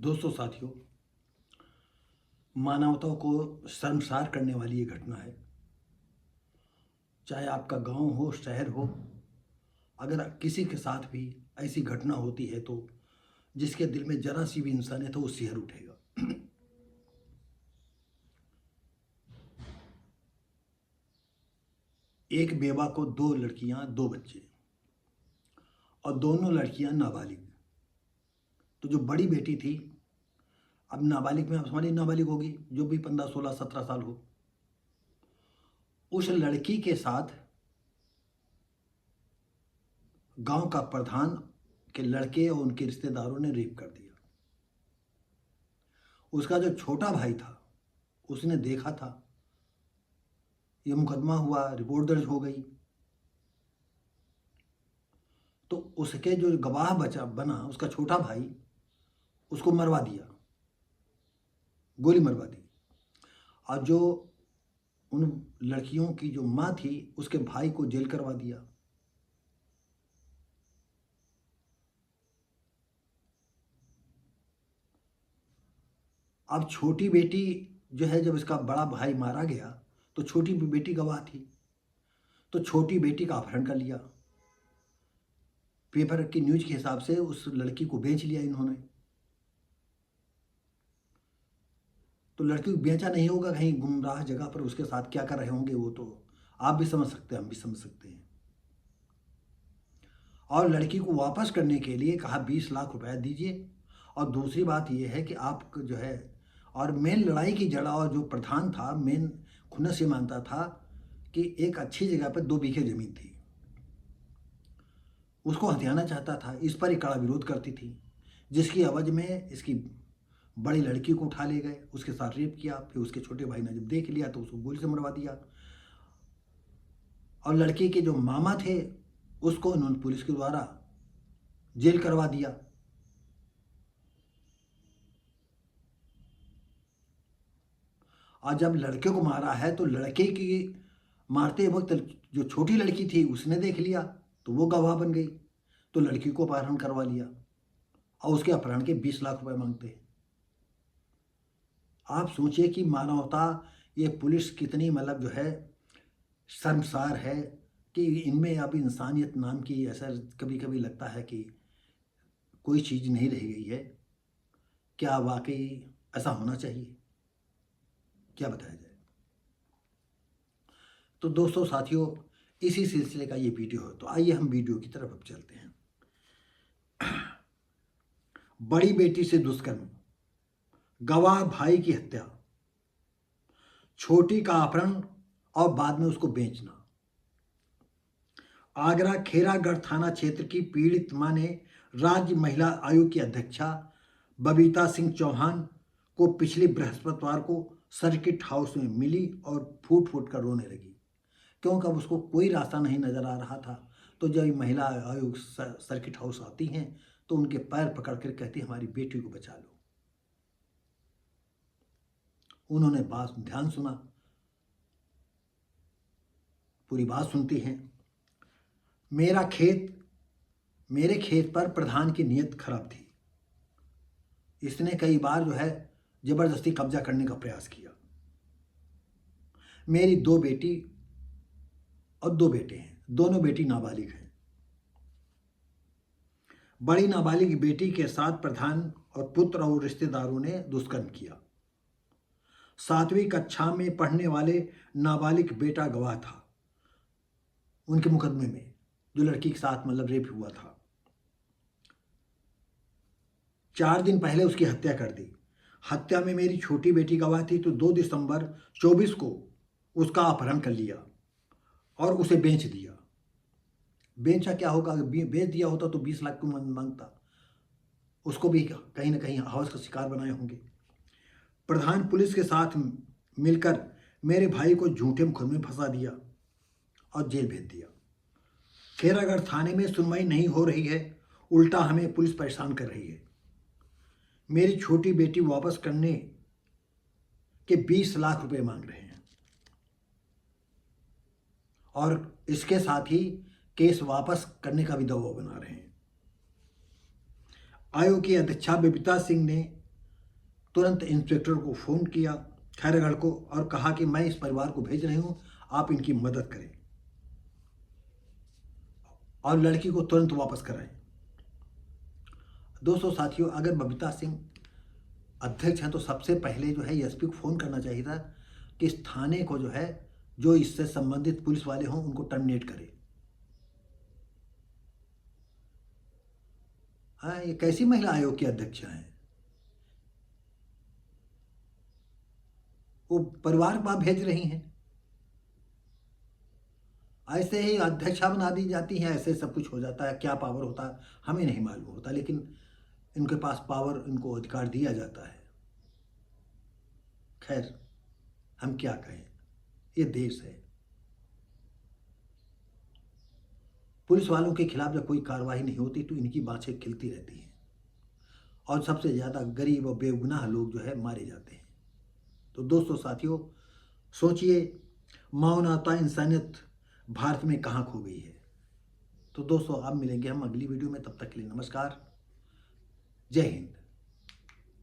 दोस्तों साथियों, मानवता को शर्मसार करने वाली ये घटना है। चाहे आपका गांव हो, शहर हो, अगर किसी के साथ भी ऐसी घटना होती है तो जिसके दिल में जरा सी भी इंसानियत हो वो सिहर उठेगा। एक बेवा को दो लड़कियां, दो बच्चे, और दोनों लड़कियां नाबालिग। तो जो बड़ी बेटी थी, अब नाबालिग में आप समझिए नाबालिग होगी, जो भी 15, 16, 17 साल हो, उस लड़की के साथ गांव का प्रधान के लड़के और उनके रिश्तेदारों ने रेप कर दिया। उसका जो छोटा भाई था उसने देखा था, ये मुकदमा हुआ, रिपोर्ट दर्ज हो गई, तो उसके जो गवाह बचा बना उसका छोटा भाई, उसको मरवा दिया, गोली मरवा दी। और जो उन लड़कियों की जो माँ थी उसके भाई को जेल करवा दिया। अब छोटी बेटी जो है, जब इसका बड़ा भाई मारा गया तो छोटी बेटी गवाह थी, तो छोटी बेटी का अपहरण कर लिया। पेपर की न्यूज के हिसाब से उस लड़की को बेच लिया इन्होंने। तो लड़की को बेचा नहीं होगा, कहीं गुमराह जगह पर उसके साथ क्या कर रहे होंगे वो तो आप भी समझ सकते हैं, हम भी समझ सकते हैं। और लड़की को वापस करने के लिए कहा 20 लाख रुपए दीजिए। और दूसरी बात यह है कि आप जो है, और मेन लड़ाई की जड़, और जो प्रधान था मेन खुन्नस ये मानता था कि एक अच्छी जगह पर 2 बीघे जमीन थी, उसको हथियाना चाहता था। इस पर एक कड़ा विरोध करती थी, जिसकी अवज में इसकी बड़ी लड़की को उठा ले गए, उसके साथ रेप किया। फिर उसके छोटे भाई ने जब देख लिया तो उसको गोली से मरवा दिया। और लड़की के जो मामा थे उसको उन्होंने पुलिस के द्वारा जेल करवा दिया। और जब लड़के को मारा है तो लड़के की मारते वक्त जो छोटी लड़की थी उसने देख लिया तो वो गवाह बन गई, तो लड़की को अपहरण करवा लिया और उसके अपहरण के 20 लाख रुपए मांगते हैं। आप सोचिए कि मानवता, ये पुलिस कितनी मतलब जो है शर्मसार है कि इनमें अब इंसानियत नाम की, ऐसा कभी कभी लगता है कि कोई चीज़ नहीं रह गई है। क्या वाकई ऐसा होना चाहिए? क्या बताया जाए। तो दोस्तों साथियों, इसी सिलसिले का ये वीडियो है, तो आइए हम वीडियो की तरफ अब चलते हैं। बड़ी बेटी से दुष्कर्म, गवाह भाई की हत्या, छोटी का अपहरण और बाद में उसको बेचना। आगरा खेरागढ़ थाना क्षेत्र की पीड़ित मां ने राज्य महिला आयोग की अध्यक्षा बबीता सिंह चौहान को पिछले बृहस्पतिवार को सर्किट हाउस में मिली और फूट फूट कर रोने लगी, क्योंकि अब उसको कोई रास्ता नहीं नजर आ रहा था। तो जब महिला आयोग सर्किट हाउस आती हैं तो उनके पैर पकड़ कर कहती हमारी बेटी को बचा लो। उन्होंने बात ध्यान सुना, पूरी बात सुनती हैं। मेरे खेत पर प्रधान की नीयत खराब थी, इसने कई बार जो है जबरदस्ती कब्जा करने का प्रयास किया। मेरी 2 बेटी और 2 बेटे हैं, दोनों बेटी नाबालिग हैं। बड़ी नाबालिग बेटी के साथ प्रधान और पुत्र और रिश्तेदारों ने दुष्कर्म किया। 7वीं कक्षा में पढ़ने वाले नाबालिग बेटा गवाह था उनके मुकदमे में, जो लड़की के साथ मतलब रेप हुआ था। 4 दिन पहले उसकी हत्या कर दी। हत्या में मेरी छोटी बेटी गवाह थी, तो 2 दिसंबर 24 को उसका अपहरण कर लिया और उसे बेच दिया। बेचा क्या होगा, बेच दिया होता तो 20 लाख को मांगता, उसको भी कहीं ना कहीं हवस का शिकार बनाए होंगे। प्रधान पुलिस के साथ मिलकर मेरे भाई को झूठे मुकदमे में फंसा दिया और जेल भेज दिया। खेरागढ़ थाने में सुनवाई नहीं हो रही है, उल्टा हमें पुलिस परेशान कर रही है। मेरी छोटी बेटी वापस करने के 20 लाख रुपए मांग रहे हैं और इसके साथ ही केस वापस करने का भी दबाव बना रहे हैं। आयोग की अध्यक्षा बबीता सिंह ने तुरंत इंस्पेक्टर को फ़ोन किया खैरगढ़ को और कहा कि मैं इस परिवार को भेज रही हूँ, आप इनकी मदद करें और लड़की को तुरंत वापस कराएं। दोस्तों साथियों, अगर बबीता सिंह अध्यक्ष हैं तो सबसे पहले जो है एसपी को फ़ोन करना चाहिए था कि इस थाने को जो है, जो इससे संबंधित पुलिस वाले हों उनको टर्मिनेट करें। हाँ, ये कैसी महिला आयोग की अध्यक्ष हैं? वो परिवार को आप भेज रही हैं, ऐसे ही अध्यक्षा बना दी जाती हैं, ऐसे सब कुछ हो जाता है। क्या पावर होता है हमें नहीं मालूम होता, लेकिन इनके पास पावर, इनको अधिकार दिया जाता है। खैर, हम क्या कहें, ये देश है। पुलिस वालों के खिलाफ जब कोई कार्रवाई नहीं होती तो इनकी बाँछें खिलती रहती हैं और सबसे ज़्यादा गरीब और बेगुनाह लोग जो है मारे जाते हैं। तो दोस्तों साथियों, सोचिए मानवता, इंसानियत भारत में कहाँ खो गई है। तो दोस्तों अब मिलेंगे हम अगली वीडियो में, तब तक के लिए नमस्कार, जय हिंद।